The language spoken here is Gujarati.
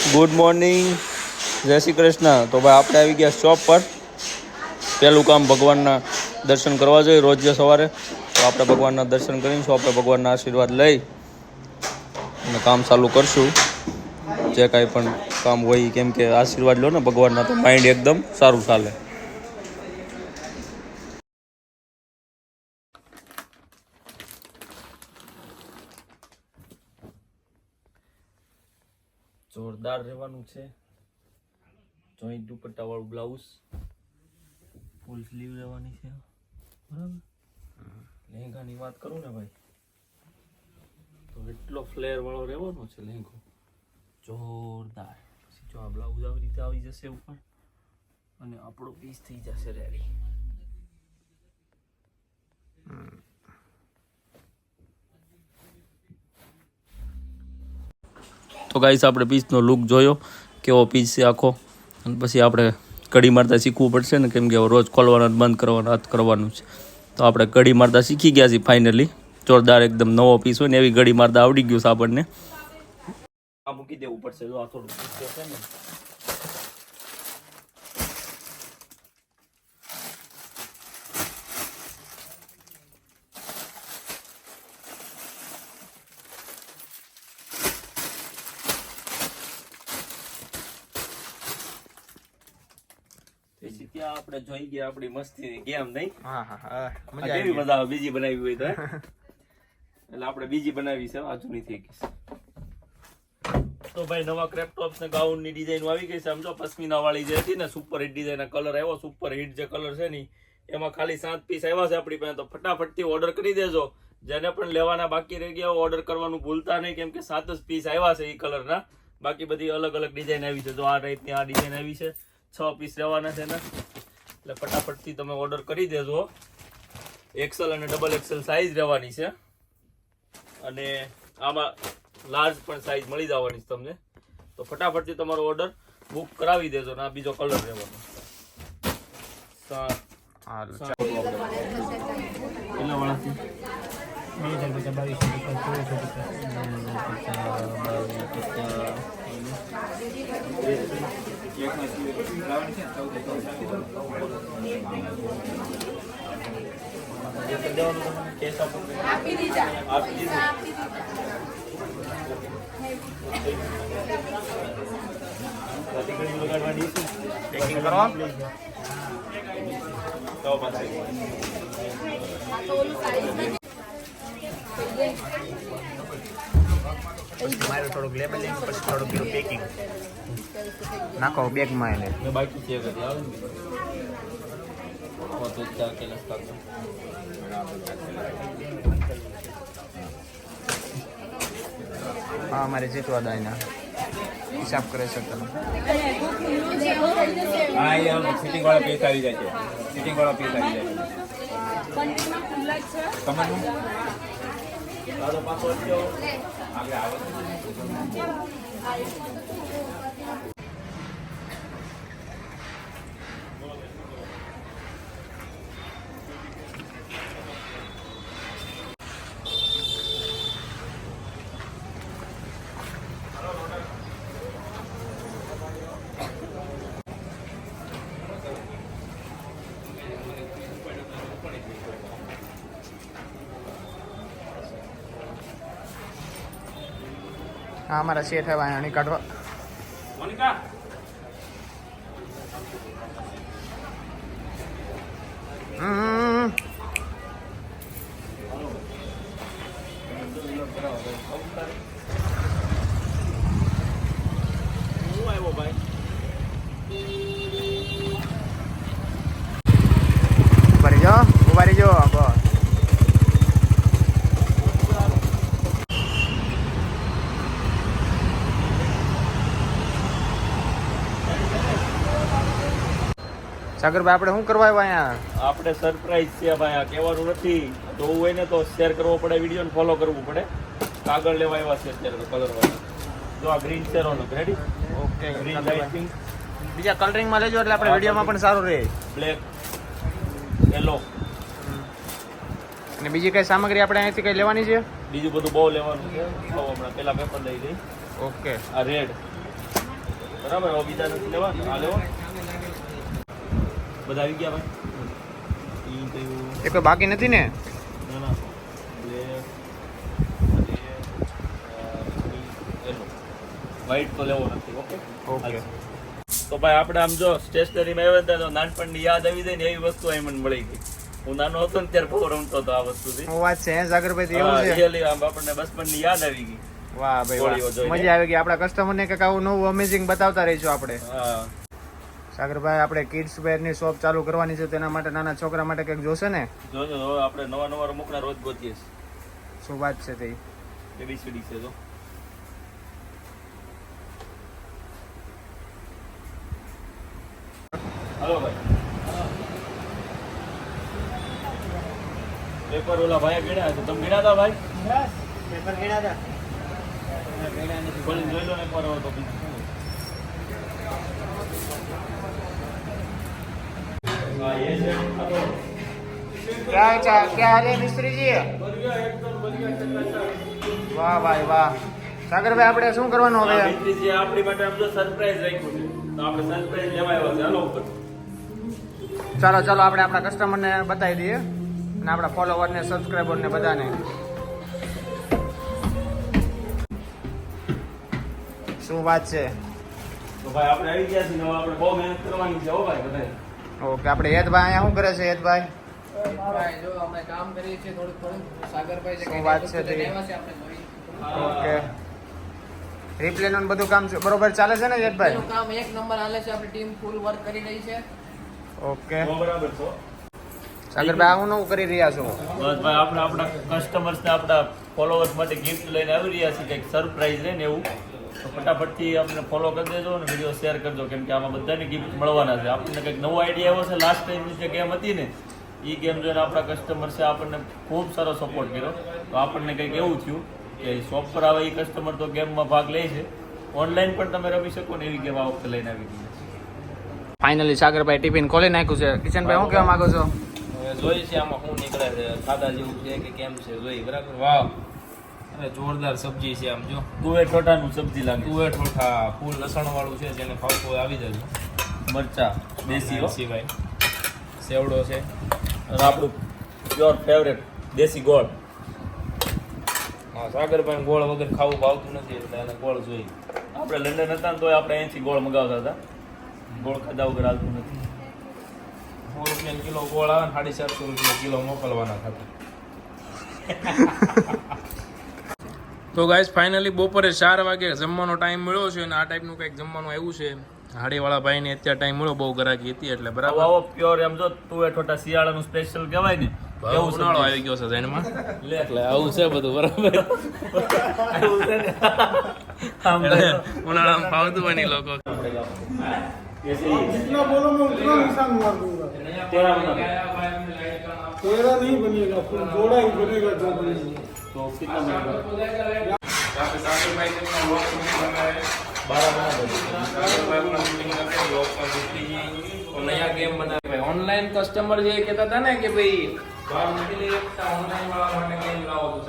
ગુડ મોર્નિંગ, જય શ્રી કૃષ્ણ. તો ભાઈ આપણે આવી ગયા શોપ પર. પહેલું કામ ભગવાનના દર્શન કરવા જોઈએ રોજ સવારે. તો આપણે ભગવાનના દર્શન કરીને શોપે ભગવાનના આશીર્વાદ લઈ અને કામ ચાલુ કરશું. જે કાંઈ પણ કામ હોય, કેમ કે આશીર્વાદ લો ને ભગવાનના તો માઇન્ડ એકદમ સારું ચાલે. જોરદાર રહેવાનું છે. જોઈન્ટ દુપટ્ટા વાળું બ્લાઉઝ, ફૂલ સ્લીવ રહેવાની છે. બરાબર. લહેંગાની વાત કરું ને ભાઈ, તો એટલો ફ્લેર વાળો રહેવાનો છે લહેંગો, જોરદાર. પછી જો આ બ્લાઉઝ આવી રીતે આવી જશે ઉપર અને આપણો પીસ થઈ જશે રેડી. તો ગાઈસ આપણે પીસનો લુક જોયો, કેવો પીસ છે આખો. અને પછી આપણે કડી મારતા શીખવું પડશે ને, કેમ કે રોજ ખોલવાના બંધ કરવાના હાથ કરવાનું છે. તો આપણે કડી મારતા શીખી ગયા છીએ ફાઇનલી. જોરદાર એકદમ નવો પીસ હોય ને એવી કડી મારતા આવડી ગયું છે આપણને. આ મૂકી દેવું પડશે. જો આ થોડું પીસ છે ને, ત્યાં આપણે જોઈ ગયા આપણી મસ્તી ગેમ નહીં. કેવી મજા આવે બીજી બનાવી હોય તો. એટલે આપણે બીજી બનાવી છે, આજુની થઈ ગઈ છે. તો ભાઈ નવા ક્રેપ ટોપ્સ ને ગાઉન ની ડિઝાઇન આવી ગઈ છે. સમજો પશ્મિના વાળી જે હતી ને, સુપર હિટ ડિઝાઇન કલર આવ્યો. સુપર હિટ જે કલર છે ને, એમાં ખાલી 7 પીસ આવ્યા છે આપણી પાસે. તો ફટાફટ થી ઓર્ડર કરી દેજો. જેને પણ લેવાના બાકી રહી ગયા ઓર્ડર કરવાનું ભૂલતા નહીં, કેમ કે 7 જ પીસ આવ્યા છે એ કલરના. બાકી બધી અલગ અલગ ડિઝાઇન આવી છે. જો આ ટાઈપની આ ડિઝાઇન આવી છે. 6 પીસ રહેવાના છે ને, એટલે ફટાફટ થી તમે ઓર્ડર કરી દેજો. XL અને XXL સાઈઝ રહેવાની છે, અને આમાં લાર્જ પણ સાઈઝ મળી જવાની છે તમને. તો ફટાફટ થી તમારો ઓર્ડર બુક કરાવી દેજો. ને આ બીજો કલર રહેવાનો. મારે થોડુંક લેબલિંગ, પછી થોડુંક પેકિંગ નાખો બેગમાં. એને બાકી છે હા, અમારે જીતવા દાયના હિસાબ કરે છે તમે. સિટિંગ વાળા પીસ આવી જાય છે. સિટિંગ વાળા પીસ આવી જાય છે. તમારું હા, અમારા શેઠ હવે આણી કાઢવા. મોનિકા ઉભા રહીજો. સાગરભાઈ, આપણે શું કરવા આવ્યા અહીંયા? આપણે સરપ્રાઈઝ છે ભાઈ. આ કહેવાનું નથી. જોવું હોય ને તો શેર કરવો પડે, વિડીયો ને ફોલો કરવું પડે. કાગળ લેવા આવ્યા છે અત્યારે કલર વાળા. જો આ ગ્રીન શેરોનો ready. Okay, green light pink. બીજા કલરિંગમાં લેજો એટલે આપણે વિડીયોમાં પણ સારું રહે. Black, yellow. અને બીજી કઈ સામગ્રી આપણે અહીંથી કઈ લેવાની છે? બીજું બધું બહુ લેવાનું છે. હમણાં પેલા પેપર લઈ લઈ. ઓકે. આ રેડ, બરાબર, હવે બીજા નથી લેવા ને? આ લેવો બધા આવી ગયા ભાઈ. ઈ કયું? એ કોઈ બાકી નથી ને? ના ના, વ્હાઈટ તો લેવો નથી. Okay okay. તો ભાઈ આપણે આમ જો સ્ટેશનરીમાં આવ્યા હતા તો નાનપણની યાદ આવી જાય ને એવી વસ્તુ અહીં મને મળી ગઈ. હું નાનો હતો ને ત્યારે બહુ રમતો હતો આ વસ્તુથી. હું વાત છે સાગરભાઈ, એવું છે? રિયલી આમ આપણને બચપનની યાદ આવી ગઈ. વાહ ભાઈ હોળીઓ વાહ, જોઈને. મજા આવી ગઈ. આપણા કસ્ટમરને કંઈક આવું નવું અમેઝિંગ બતાવતા રહીશું આપણે. હા સાગરભાઈ, આપણે કિડ્સ વેરની શોપ ચાલુ કરવાની છે, તેના માટે નાના છોકરા માટે કંઈક જોશે ને? જોજો હવે આપણે નવા નવા રમકડા રોજ ગોતીએ છીએ. શું વાત છે તે? એબીસીડી છે જો. હાલો ભાઈ, પેપર ઓલા ભાઈ ગણ્યા છે, તમે ગણ્યા હતા ભાઈ? પેપર ગણ્યા હતા? ખોલીને જોઈ લો ને એકવાર હવે તો બીજું શું. હા, એ છે. क्या हाल है मिस्त्री जी? વાહ ભાઈ વાહ. સાગરભાઈ, આપણે શું કરવાનું હવે? મિત્રીજી આપણી માટે આમ જો સરપ્રાઈઝ રાખ્યું છે, તો આપણે સરપ્રાઈઝ લેવા આવ્યા છે. હાલો ઉપર. ચાલો ચાલો, આપણે આપણા કસ્ટમરને બતાવી દઈએ અને આપણા ફોલોવરને, સબસ્ક્રાઈબરને બધાને. શું વાત છે? તો ભાઈ આપણે આવી ગયા છીએ. હવે આપણે બહુ મહેનત કરવાની છે હો ભાઈ બધાએ. ઓકે, આપણે હેતભાઈ અહીંયા શું કરે છે? હેતભાઈ, જો અમે કામ કરીએ છીએ થોડુંક સાગરભાઈ જે શું વાત છે તે? લેવા છે આપણે જોઈ. ઓકે, રિપ્લેનું બધું કામ બરોબર ચાલે છે ને હેતભાઈ? એનું કામ એક નંબર હાલે છે, આપણી ટીમ ફૂલ વર્ક કરી રહી છે. ઓકે બહુ બરાબર છો. સાગરભાઈ, આવું નવું કરી રહ્યા છો? બસ ભાઈ આપણે આપણા કસ્ટમર્સને, આપણા ફોલોવર્સ માટે ગિફ્ટ લઈને આવી રહ્યા છીએ. કંઈક સરપ્રાઈઝ રહે ને એવું, તો ફટાફટથી અમને ફોલો કરી દેજો અને વિડીયો શેર કરજો, કેમ કે આમાં બધાને ગિફ્ટ મળવાના છે. આપણને કંઈક નવો આઈડિયા આવ્યો છે. લાસ્ટ ટાઈમની જે ગેમ હતી ને, એ ગેમ જોઈને આપણા કસ્ટમર્સે આપણને ખૂબ સારો સપોર્ટ કર્યો. તો આપણને કંઈક એવું થયું કે શોપ પર આવે એ કસ્ટમર તો ગેમમાં ભાગ લે છે, ઓનલાઈન પણ તમે રમી શકો ને એવી ગેમ આ વખતે લઈને આવી ગઈ છે. ફાઇનલી સાગરભાઈ ટિફિન ખોલી નાખ્યું છે. કિશનભાઈ, શું કહેવા માંગો છો? હવે જોઈએ છે આમાં શું નીકળે છે, સાદા જેવું છે કે કેમ છે, જોઈ. બરાબર. વાવ, અરે જોરદાર સબ્જી છે. આમ જો તુવેર ઠોઠાનું સબ્જી લાગે. તુવેર ઠોઠા, ફૂલ લસણ વાળું છે, જેને ખાવતું હોય આવી જજો. મરચા દેશી હો. સિવાય સેવડો છે. અને આપણું પ્યોર ફેવરેટ દેશી ગોળ. હા, સાગરભાઈ ગોળ વગર ખાવું ભાવતું નથી, એટલે એને ગોળ જોઈ. આપણે લંડન હતા ને તો આપણે અહીંથી ગોળ મગાવતા હતા. ગોળ ખાધા વગર હાલતું નથી. 100 રૂપિયા કિલો ગોળ આવે ને 450 રૂપિયા કિલો મોકલવાના થતા. તો ગાઈસ, ફાઇનલી બપોરે 4 વાગે જમવાનો ટાઈમ મળ્યો છે અને આ ટાઈપનું કંઈક જમવાનું આવ્યું છે. હાડીવાળા ભાઈને અત્યારે ટાઈમ મળ્યો, બહુ ગરાકી હતી એટલે બરાબર. આવો પ્યોર એમ જો તુવેર ઠોઠા શિયાળાનું સ્પેશિયલ કહેવાય ને એવું ઉનાળો આવી ગયો છે એમાં. લે આવું છે બધું બરાબર. એવું છે ને. આમ ઉનાળામાં ફાવતું હોય ને લોકો. जितना बोलो मैं उतना निशान मार दूंगा। तेरा बना। तेरा नहीं बनेगा, फिर जोड़ा ही बनेगा जो बनेगा। तो कितना बनेगा? 12 नया गेम बना। ऑनलाइन कस्टमर જે કહેતા હતા ને કે ભાઈ બહાર નથી લઈ શકતા, ઓનલાઈન વાળા માટે ગેમ લાવો તો